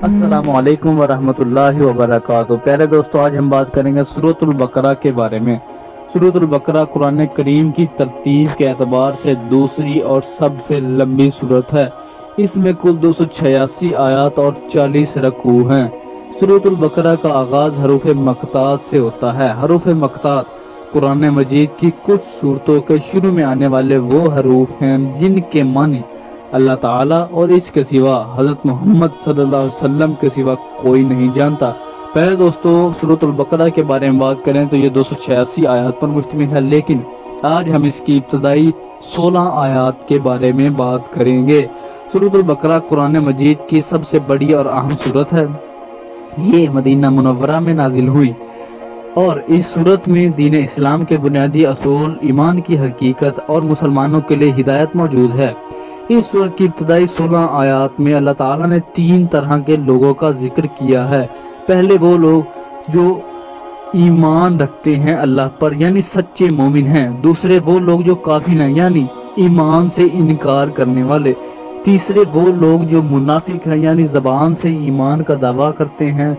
السلام علیکم ورحمۃ اللہ وبرکاتہ۔ پیارے دوستو، آج ہم بات کریں گے سورۃ البقرہ کے بارے میں۔ سورۃ البقرہ قرآن کریم کی ترتیب کے اعتبار سے دوسری اور سب سے لمبی سورت ہے۔ اس میں کل 286 آیات اور 40 رکوع ہیں۔ سورۃ البقرہ کا آغاز حروف مقطعات سے ہوتا ہے۔ حروف مقطعات قرآن مجید کی کچھ سورتوں کے شروع میں آنے والے وہ حروف ہیں جن کے معنی اللہ تعالیٰ اور اس کے سوا حضرت محمد صلی اللہ علیہ وسلم کے سوا کوئی نہیں جانتا۔ پہلے دوستو، سورۃ البقرہ کے بارے میں بات کریں تو یہ 286 آیات پر مشتمل ہے، لیکن آج ہم اس کی ابتدائی 16 آیات کے بارے میں بات کریں گے۔ سورۃ البقرہ قرآن مجید کی سب سے بڑی اور اہم سورت ہے۔ یہ مدینہ منورہ میں نازل ہوئی اور اس سورت میں دین اسلام کے بنیادی اصول، ایمان کی حقیقت اور مسلمانوں کے لیے ہدایت موجود ہے۔ اس سورت کی ابتدائی 16 آیات میں اللہ تعالیٰ نے 3 طرح کے لوگوں کا ذکر کیا ہے۔ پہلے وہ لوگ جو ایمان رکھتے ہیں اللہ پر، یعنی سچے مومن ہیں۔ دوسرے وہ لوگ جو کافر ہیں، یعنی ایمان سے انکار کرنے والے۔ تیسرے وہ لوگ جو منافق ہیں، یعنی زبان سے ایمان کا دعویٰ کرتے ہیں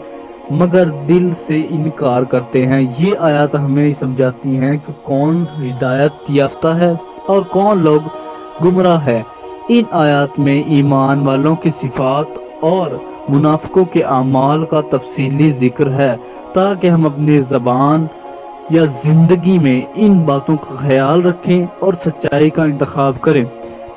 مگر دل سے انکار کرتے ہیں۔ یہ آیات ہمیں سمجھاتی ہیں کہ کون ہدایت یافتہ ہے اور کون لوگ گمراہ ہے۔ ان آیات میں ایمان والوں کی صفات اور منافقوں کے اعمال کا تفصیلی ذکر ہے تاکہ ہم اپنی زبان یا زندگی میں ان باتوں کا خیال رکھیں اور سچائی کا انتخاب کریں۔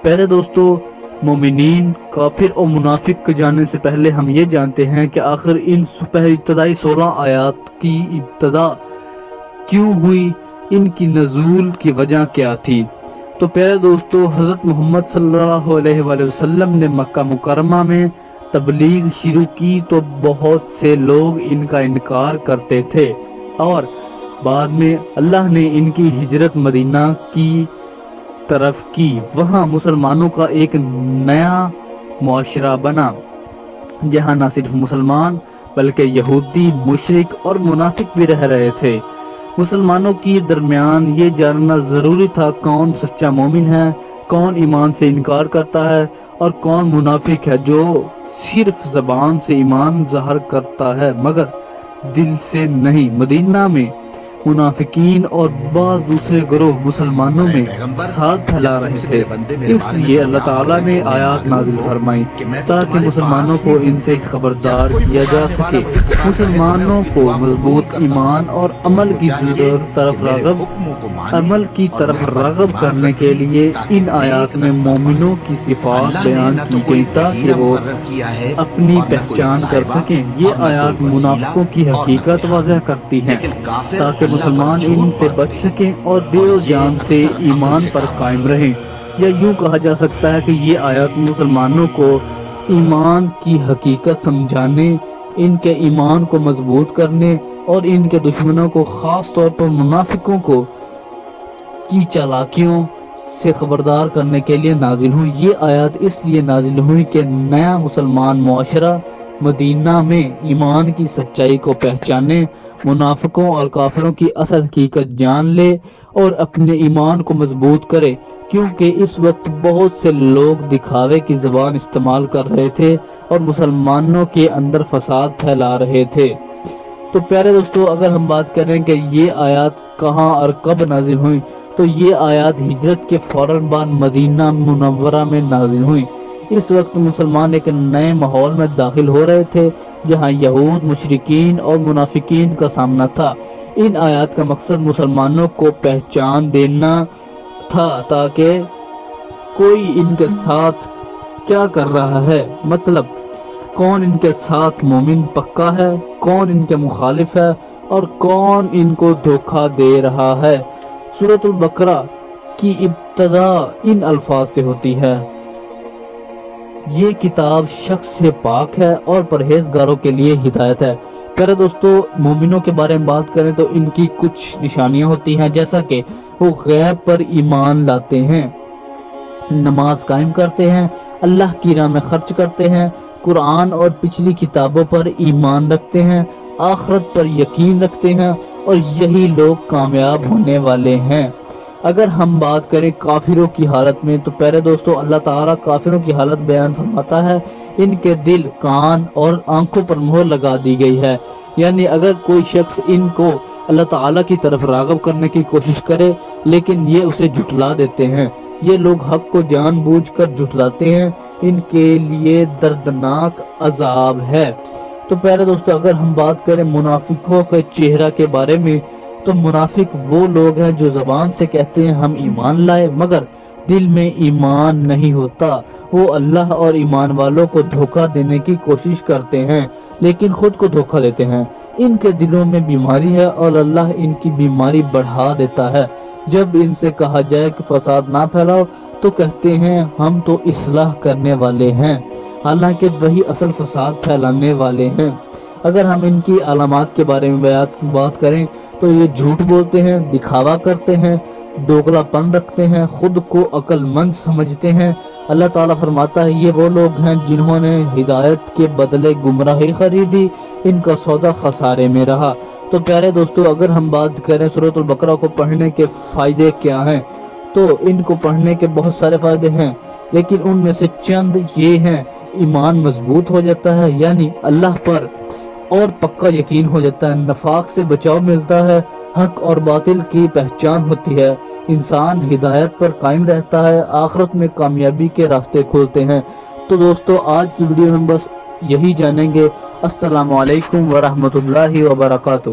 پہلے دوستو، مومنین، کافر اور منافق کے جاننے سے پہلے ہم یہ جانتے ہیں کہ آخر ان ابتدائی 16 آیات کی ابتدا کیوں ہوئی، ان کی نزول کی وجہ کیا تھی۔ تو پیارے دوستو، حضرت محمد صلی اللہ علیہ وآلہ وسلم نے مکہ مکرمہ میں تبلیغ شروع کی تو بہت سے لوگ ان کا انکار کرتے تھے، اور بعد میں اللہ نے ان کی ہجرت مدینہ کی طرف کی۔ وہاں مسلمانوں کا ایک نیا معاشرہ بنا جہاں نہ صرف مسلمان بلکہ یہودی، مشرک اور منافق بھی رہ رہے تھے۔ مسلمانوں کی درمیان یہ جاننا ضروری تھا کون سچا مومن ہے، کون ایمان سے انکار کرتا ہے اور کون منافق ہے جو صرف زبان سے ایمان ظاہر کرتا ہے مگر دل سے نہیں۔ مدینہ میں منافقین اور بعض دوسرے گروہ مسلمانوں میں فساد پھیلا رہے تھے، اس لیے اللہ تعالیٰ نے آیات نازل فرمائی تاکہ مسلمانوں کو ان سے خبردار کیا جا سکے۔ مسلمانوں کو مضبوط ایمان اور عمل کی طرف راغب کرنے کے لیے ان آیات میں مومنوں کی صفات بیان کی گئی تاکہ وہ اپنی پہچان کر سکیں۔ یہ آیات منافقوں کی حقیقت واضح کرتی ہیں تاکہ مسلمان ان سے بچ سکیں اور دل و جان سے ایمان پر قائم رہیں۔ یا یوں کہا جا سکتا ہے کہ یہ آیات مسلمانوں کو ایمان کی حقیقت سمجھانے، ان کے ایمان کو مضبوط کرنے اور ان کے دشمنوں کو، خاص طور پر منافقوں کو، کی چالاکیوں سے خبردار کرنے کے لیے نازل ہوئی۔ یہ آیات اس لیے نازل ہوئی کہ نیا مسلمان معاشرہ مدینہ میں ایمان کی سچائی کو پہچانے، منافقوں اور کافروں کی اصل حقیقت جان لے اور اپنے ایمان کو مضبوط کرے، کیونکہ اس وقت بہت سے لوگ دکھاوے کی زبان استعمال کر رہے تھے اور مسلمانوں کے اندر فساد پھیلا رہے تھے۔ تو پیارے دوستو، اگر ہم بات کریں کہ یہ آیات کہاں اور کب نازل ہوئی تو یہ آیات ہجرت کے فوراً بعد مدینہ منورہ میں نازل ہوئی۔ اس وقت مسلمان ایک نئے ماحول میں داخل ہو رہے تھے جہاں یہود، مشرکین اور منافقین کا سامنا تھا۔ ان آیات کا مقصد مسلمانوں کو پہچان دینا تھا تاکہ کوئی ان کے ساتھ کیا کر رہا ہے، مطلب کون ان کے ساتھ مومن پکا ہے، کون ان کے مخالف ہے اور کون ان کو دھوکہ دے رہا ہے۔ سورۃ البقرہ کی ابتدا ان الفاظ سے ہوتی ہے: یہ کتاب شخص سے پاک ہے اور پرہیزگاروں کے لیے ہدایت ہے۔ پیارے دوستو، مومنوں کے بارے میں بات کریں تو ان کی کچھ نشانیاں ہوتی ہیں، جیسا کہ وہ غیب پر ایمان لاتے ہیں، نماز قائم کرتے ہیں، اللہ کی راہ میں خرچ کرتے ہیں، قرآن اور پچھلی کتابوں پر ایمان رکھتے ہیں، آخرت پر یقین رکھتے ہیں، اور یہی لوگ کامیاب ہونے والے ہیں۔ اگر ہم بات کریں کافروں کی حالت میں تو پیارے دوستو، اللہ تعالیٰ کافروں کی حالت بیان فرماتا ہے: ان کے دل، کان اور آنکھوں پر مہر لگا دی گئی ہے۔ یعنی اگر کوئی شخص ان کو اللہ تعالیٰ کی طرف راغب کرنے کی کوشش کرے لیکن یہ اسے جھٹلا دیتے ہیں، یہ لوگ حق کو جان بوجھ کر جھٹلاتے ہیں، ان کے لیے دردناک عذاب ہے۔ تو پیارے دوستو، اگر ہم بات کریں منافقوں کے چہرہ کے بارے میں، تو منافق وہ لوگ ہیں جو زبان سے کہتے ہیں ہم ایمان لائے، مگر دل میں ایمان نہیں ہوتا۔ وہ اللہ اور ایمان والوں کو دھوکہ دینے کی کوشش کرتے ہیں لیکن خود کو دھوکہ دیتے ہیں۔ ان کے دلوں میں بیماری ہے اور اللہ ان کی بیماری بڑھا دیتا ہے۔ جب ان سے کہا جائے کہ فساد نہ پھیلاؤ تو کہتے ہیں ہم تو اصلاح کرنے والے ہیں، حالانکہ وہی اصل فساد پھیلانے والے ہیں۔ اگر ہم ان کی علامات کے بارے میں بات کریں تو یہ جھوٹ بولتے ہیں، دکھاوا کرتے ہیں، دوگلا پن رکھتے ہیں، خود کو عقل مند سمجھتے ہیں۔ اللہ تعالیٰ فرماتا ہے یہ وہ لوگ ہیں جنہوں نے ہدایت کے بدلے گمراہی خریدی، ان کا سودا خسارے میں رہا۔ تو پیارے دوستو، اگر ہم بات کریں سورۃ البقرہ کو پڑھنے کے فائدے کیا ہیں، تو ان کو پڑھنے کے بہت سارے فائدے ہیں، لیکن ان میں سے چند یہ ہیں: ایمان مضبوط ہو جاتا ہے، یعنی اللہ پر اور پکا یقین ہو جاتا ہے، نفاق سے بچاؤ ملتا ہے، حق اور باطل کی پہچان ہوتی ہے، انسان ہدایت پر قائم رہتا ہے، آخرت میں کامیابی کے راستے کھولتے ہیں۔ تو دوستو، آج کی ویڈیو میں بس یہی جانیں گے۔ السلام علیکم ورحمۃ اللہ وبرکاتہ۔